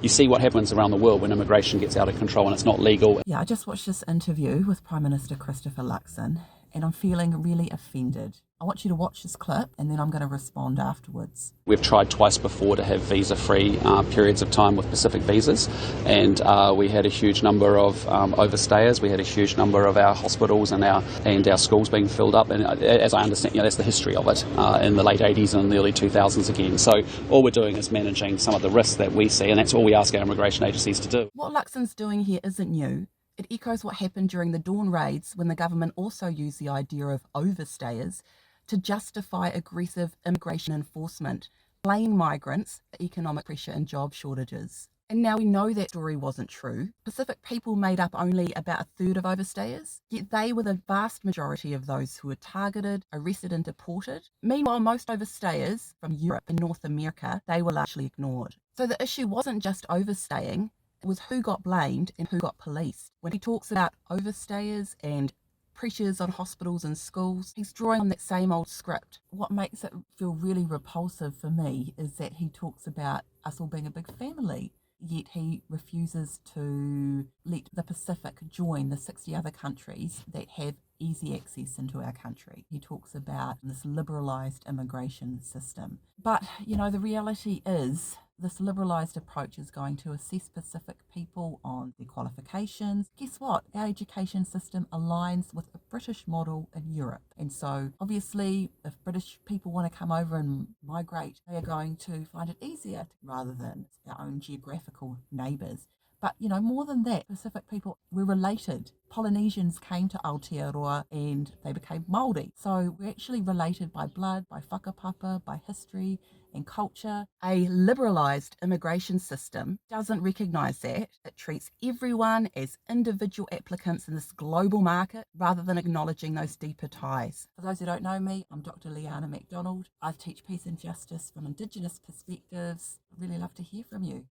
You see what happens around the world when immigration gets out of control and it's not legal. Yeah, I just watched this interview with Prime Minister Christopher Luxon and I'm feeling really offended. I want you to watch this clip and then I'm going to respond afterwards. We've tried twice before to have visa-free periods of time with Pacific visas, and we had a huge number of overstayers. We had a huge number of our hospitals and our schools being filled up, and as I understand, that's the history of it in the late 80s and the early 2000s again. So all we're doing is managing some of the risks that we see, and that's all we ask our immigration agencies to do. What Luxon's doing here isn't new. It echoes what happened during the Dawn raids when the government also used the idea of overstayers to justify aggressive immigration enforcement, blaming migrants for economic pressure and job shortages. And now we know that story wasn't true. Pacific people made up only about a third of overstayers, yet they were the vast majority of those who were targeted, arrested and deported. Meanwhile, most overstayers from Europe and North America, they were largely ignored. So the issue wasn't just overstaying, it was who got blamed and who got policed. When he talks about overstayers and pressures on hospitals and schools, he's drawing on that same old script. What makes it feel really repulsive for me is that he talks about us all being a big family, yet he refuses to let the Pacific join the 60 other countries that have easy access into our country. He talks about this liberalised immigration system. But, the reality is this liberalised approach is going to assess Pacific people on their qualifications. Guess what? Our education system aligns with the British model in Europe. And so obviously if British people want to come over and migrate, they are going to find it easier rather than our own geographical neighbours. But, more than that, Pacific people, we're related. Polynesians came to Aotearoa and they became Māori. So we're actually related by blood, by whakapapa, by history and culture. A liberalised immigration system doesn't recognise that. It treats everyone as individual applicants in this global market rather than acknowledging those deeper ties. For those who don't know me, I'm Dr. Liana MacDonald. I teach peace and justice from Indigenous perspectives. I'd really love to hear from you.